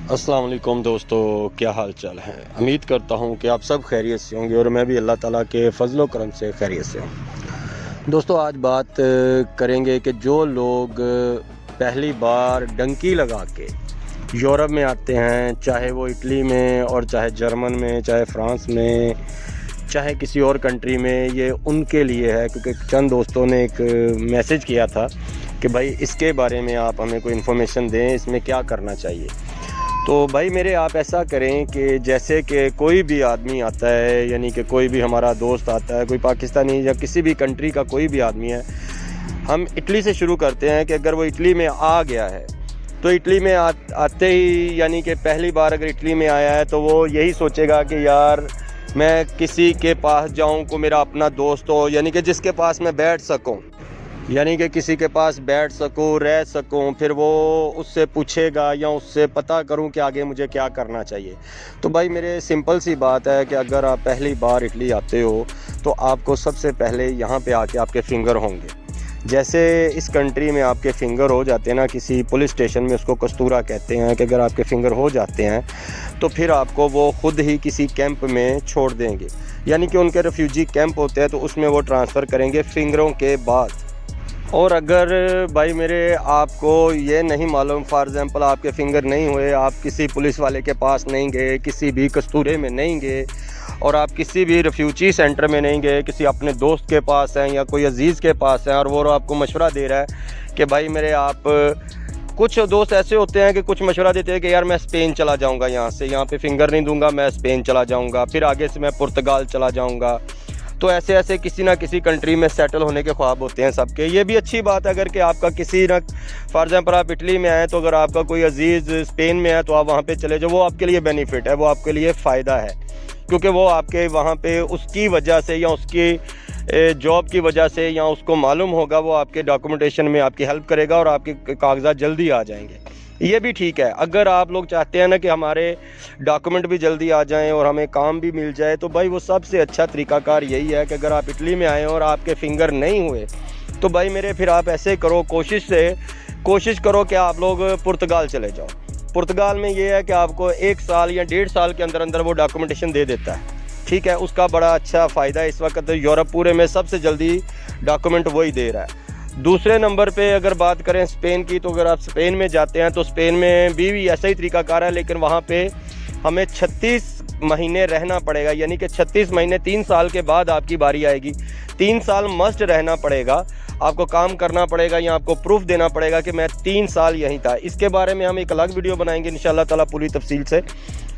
अस्सलाम वालेकुम दोस्तों, क्या हाल चाल है। उम्मीद करता हूँ कि आप सब खैरियत से होंगे और मैं भी अल्लाह ताला के फजलो करम से खैरियत से हूँ। दोस्तों, आज बात करेंगे कि जो लोग पहली बार डंकी लगा के यूरोप में आते हैं, चाहे वो इटली में और चाहे जर्मन में, चाहे फ्रांस में, चाहे किसी और कंट्री में, ये उनके लिए है। क्योंकि चंद दोस्तों ने एक मैसेज किया था कि भाई इसके बारे में आप हमें कोई इन्फॉर्मेशन दें, इसमें क्या करना चाहिए। तो भाई मेरे, आप ऐसा करें कि जैसे कि कोई भी आदमी आता है, यानी कि कोई भी हमारा दोस्त आता है, कोई पाकिस्तानी या किसी भी कंट्री का कोई भी आदमी है, हम इटली से शुरू करते हैं कि अगर वो इटली में आ गया है तो इटली में आते ही, यानी कि पहली बार अगर इटली में आया है तो वो यही सोचेगा कि यार मैं किसी के पास जाऊं को मेरा अपना दोस्त हो, यानी कि जिसके पास मैं बैठ सकूं, यानी कि किसी के पास बैठ सकूं, रह सकूं। फिर वो उससे पूछेगा या उससे पता करूं कि आगे मुझे क्या करना चाहिए। तो भाई मेरे, सिंपल सी बात है कि अगर आप पहली बार इटली आते हो तो आपको सबसे पहले यहाँ पे आके आपके फिंगर होंगे। जैसे इस कंट्री में आपके फिंगर हो जाते हैं ना, किसी पुलिस स्टेशन में उसको कस्तूरा कहते हैं, कि अगर आपके फिंगर हो जाते हैं तो फिर आपको वो ख़ुद ही किसी कैंप में छोड़ देंगे, यानी कि उनके रेफ्यूजी कैंप होते हैं तो उसमें वो ट्रांसफ़र करेंगे फिंगरों के बाद। और अगर भाई मेरे, आपको ये नहीं मालूम, फॉर एग्ज़ाम्पल आपके फिंगर नहीं हुए, आप किसी पुलिस वाले के पास नहीं गए, किसी भी कस्तूरे में नहीं गए और आप किसी भी रेफ्यूजी सेंटर में नहीं गए, किसी अपने दोस्त के पास हैं या कोई अजीज़ के पास हैं और वो आपको मशवरा दे रहा है कि भाई मेरे, आप, कुछ दोस्त ऐसे होते हैं कि कुछ मशवरा देते हैं कि यार मैं स्पेन चला जाऊँगा, यहाँ पे फिंगर नहीं दूँगा, मैं स्पेन चला जाऊँगा, फिर आगे से मैं पुर्तगाल चला जाऊँगा। तो ऐसे ऐसे किसी ना किसी कंट्री में सेटल होने के ख्वाब होते हैं सबके। ये भी अच्छी बात है अगर कि आपका किसी ना, फॉर एग्जांपल आप इटली में आए तो अगर आपका कोई अजीज़ स्पेन में है तो आप वहाँ पे चले जाओ, वो आपके लिए बेनिफिट है, वो आपके लिए फ़ायदा है, क्योंकि वो आपके वहाँ पे उसकी वजह से या उसकी जॉब की वजह से या उसको मालूम होगा, वो आपके डॉक्यूमेंटेशन में आपकी हेल्प करेगा और आपके कागजात जल्दी आ जाएंगे। ये भी ठीक है। अगर आप लोग चाहते हैं ना कि हमारे डॉक्यूमेंट भी जल्दी आ जाएं और हमें काम भी मिल जाए, तो भाई वो सबसे अच्छा तरीक़ाकार यही है कि अगर आप इटली में आए और आपके फिंगर नहीं हुए तो भाई मेरे, फिर आप ऐसे करो, कोशिश करो कि आप लोग पुर्तगाल चले जाओ। पुर्तगाल में ये है कि आपको 1 साल या 1.5 साल के अंदर अंदर वो डॉक्यूमेंटेशन दे देता है, ठीक है। उसका बड़ा अच्छा फ़ायदा है। इस वक्त यूरोप पूरे में सबसे जल्दी डॉक्यूमेंट वही दे रहा है। दूसरे नंबर पे अगर बात करें स्पेन की, तो अगर आप स्पेन में जाते हैं तो स्पेन में भी ऐसा ही तरीक़ाकार है, लेकिन वहाँ पे हमें 36 महीने रहना पड़ेगा, यानी कि 36 महीने, 3 साल के बाद आपकी बारी आएगी। 3 साल मस्ट रहना पड़ेगा, आपको काम करना पड़ेगा या आपको प्रूफ देना पड़ेगा कि मैं 3 साल यहीं था। इसके बारे में हम एक अलग वीडियो बनाएंगे इंशाअल्लाह ताला पूरी तफसील से।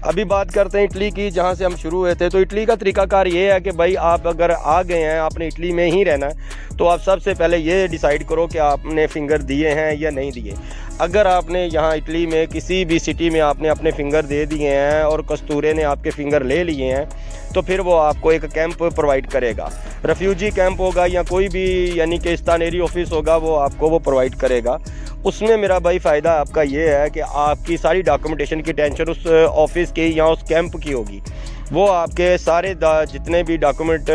अभी बात करते हैं इटली की, जहाँ से हम शुरू हुए थे। तो इटली का तरीक़ाकार ये है कि भाई आप अगर आ गए हैं, आपने इटली में ही रहना है, तो आप सबसे पहले ये डिसाइड करो कि आपने फिंगर दिए हैं या नहीं दिए। अगर आपने यहाँ इटली में किसी भी सिटी में आपने अपने फिंगर दे दिए हैं और कस्तूरे ने आपके फिंगर ले लिए हैं, तो फिर वो आपको एक कैंप प्रोवाइड करेगा, रेफ्यूजी कैंप होगा या कोई भी, यानी कि स्थानीय ऑफिस होगा, वो आपको वो प्रोवाइड करेगा। उसमें मेरा भाई फ़ायदा आपका ये है कि आपकी सारी डॉक्यूमेंटेशन की टेंशन उस ऑफिस की या उस कैंप की होगी। वो आपके सारे जितने भी डॉक्यूमेंट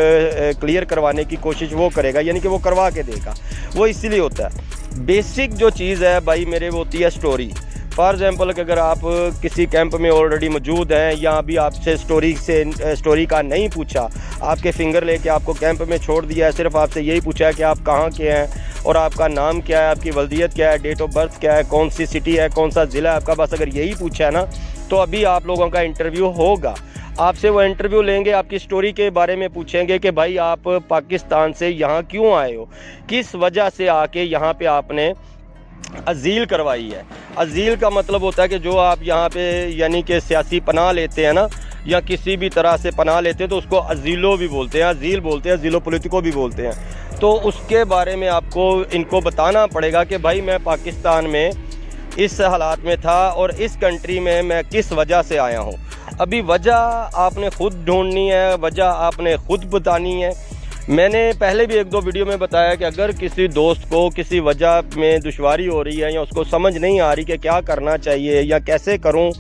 क्लियर करवाने की कोशिश वो करेगा, यानी कि वो करवा के देगा। वो इसीलिए होता है। बेसिक जो चीज़ है भाई मेरे, वो होती है स्टोरी। फॉर एग्ज़ाम्पल कि अगर आप किसी कैंप में ऑलरेडी मौजूद हैं या अभी आपसे स्टोरी का नहीं पूछा, आपके फिंगर लेके आपको कैंप में छोड़ दिया है, सिर्फ आपसे यही पूछा है कि आप कहाँ के हैं और आपका नाम क्या है, आपकी वल्दियत क्या है, डेट ऑफ बर्थ क्या है, कौन सी सिटी है, कौन सा ज़िला है आपका, बस अगर यही पूछा है ना, तो अभी आप लोगों का इंटरव्यू होगा। आपसे वो इंटरव्यू लेंगे, आपकी स्टोरी के बारे में पूछेंगे कि भाई आप पाकिस्तान से यहाँ क्यों आए हो, किस वजह से आके यहाँ पे आपने अज़ील करवाई है। अज़ील का मतलब होता है कि जो आप यहाँ पे, यानी कि सियासी पनाह लेते हैं ना, या किसी भी तरह से पनाह लेते हैं, तो उसको अज़ीलो भी बोलते हैं, अज़ील बोलते हैं, अज़ीलो पॉलिटिको भी बोलते हैं। तो उसके बारे में आपको इनको बताना पड़ेगा कि भाई मैं पाकिस्तान में इस हालात में था और इस कंट्री में मैं किस वजह से आया हूँ। अभी वजह आपने ख़ुद ढूंढनी है, वजह आपने ख़ुद बतानी है। मैंने पहले भी 1-2 वीडियो में बताया कि अगर किसी दोस्त को किसी वजह में दुश्वारी हो रही है या उसको समझ नहीं आ रही कि क्या करना चाहिए या कैसे करूं,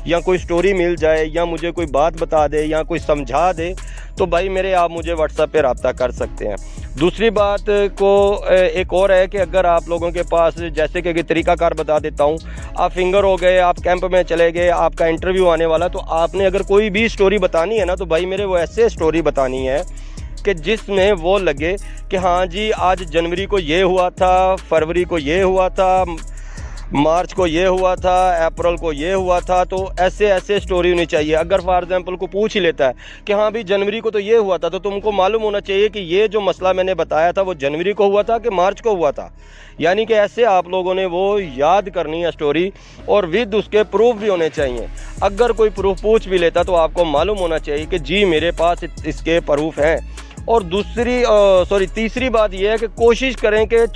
या कोई स्टोरी मिल जाए या मुझे कोई बात बता दे या कोई समझा दे, तो भाई मेरे, आप मुझे व्हाट्सएप पे रब्ता कर सकते हैं। दूसरी बात को एक और है कि अगर आप लोगों के पास जैसे कि तरीक़ाकार बता देता हूँ, आप फिंगर हो गए, आप कैंप में चले गए, आपका इंटरव्यू आने वाला, तो आपने अगर कोई भी स्टोरी बतानी है ना, तो भाई मेरे वो ऐसे स्टोरी बतानी है कि जिसमें वो लगे कि हाँ जी आज जनवरी को ये हुआ था, फरवरी को ये हुआ था, मार्च को ये हुआ था, अप्रैल को ये हुआ था। तो ऐसे स्टोरी होनी चाहिए। अगर फॉर एग्जांपल को पूछ ही लेता है कि हाँ भी जनवरी को तो ये हुआ था, तो तुमको मालूम होना चाहिए कि ये जो मसला मैंने बताया था वो जनवरी को हुआ था कि मार्च को हुआ था। यानी कि ऐसे आप लोगों ने वो याद करनी है स्टोरी, और विद उसके प्रूफ भी होने चाहिए। अगर कोई प्रूफ पूछ भी लेता तो आपको मालूम होना चाहिए कि जी मेरे पास इसके प्रूफ हैं। और तीसरी बात यह है कि कोशिश करें कि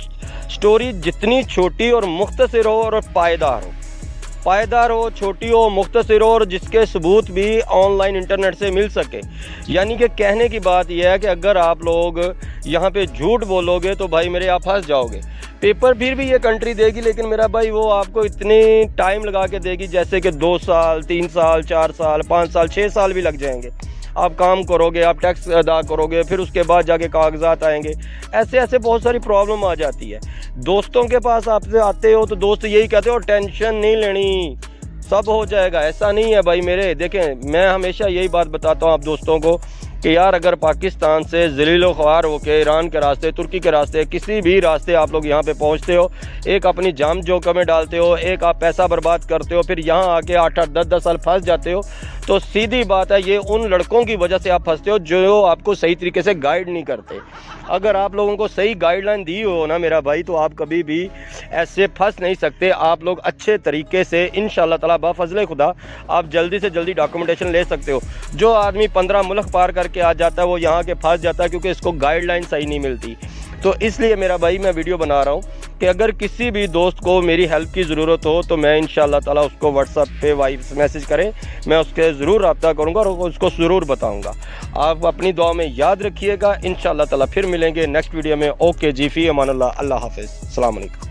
स्टोरी जितनी छोटी और मुख्तसर हो और पायदार हो, छोटी हो, मुख्तसर हो, और जिसके सबूत भी ऑनलाइन इंटरनेट से मिल सके। यानी कि कहने की बात यह है कि अगर आप लोग यहाँ पे झूठ बोलोगे तो भाई मेरे आप फंस जाओगे। पेपर फिर भी ये कंट्री देगी, लेकिन मेरा भाई वो आपको इतनी टाइम लगा के देगी जैसे कि 2 साल, 3 साल, 4 साल, 5 साल, 6 साल भी लग जाएंगे। आप काम करोगे, आप टैक्स अदा करोगे, फिर उसके बाद जाके कागजात आएंगे। ऐसे बहुत सारी प्रॉब्लम आ जाती है। दोस्तों के पास आपसे आते हो तो दोस्त यही कहते हो टेंशन नहीं लेनी, सब हो जाएगा। ऐसा नहीं है भाई मेरे। देखें, मैं हमेशा यही बात बताता हूँ आप दोस्तों को कि यार अगर पाकिस्तान से ज़लील ख्वार होकर ईरान के रास्ते, तुर्की के रास्ते, किसी भी रास्ते आप लोग यहाँ पे पहुँचते हो, एक अपनी जान जोखिम में डालते हो, एक आप पैसा बर्बाद करते हो, फिर यहाँ आके 8-8, 10-10 साल फंस जाते हो, तो सीधी बात है ये उन लड़कों की वजह से आप फंसते हो जो आपको सही तरीके से गाइड नहीं करते। अगर आप लोगों को सही गाइडलाइन दी हो ना मेरा भाई, तो आप कभी भी ऐसे फंस नहीं सकते। आप लोग अच्छे तरीके से इंशाअल्लाह ताला बाफज़ले खुदा आप जल्दी से जल्दी डॉक्यूमेंटेशन ले सकते हो। जो आदमी 15 मुल्क पार करके आ जाता है वो यहाँ के फंस जाता है क्योंकि इसको गाइडलाइन सही नहीं मिलती। तो इसलिए मेरा भाई मैं वीडियो बना रहा हूँ कि अगर किसी भी दोस्त को मेरी हेल्प की ज़रूरत हो तो मैं इंशाअल्लाह ताला उसको व्हाट्सएप पे वॉइस मैसेज करें, मैं उसके ज़रूर रब्ता करूँगा और उसको ज़रूर बताऊँगा। आप अपनी दुआ में याद रखिएगा। इंशाअल्लाह ताला फिर मिलेंगे नेक्स्ट वीडियो में। ओके जी, फ़ी अमान अल्लाह, अल्लाह हाफ़िज़, अस्सलाम वालेकुम।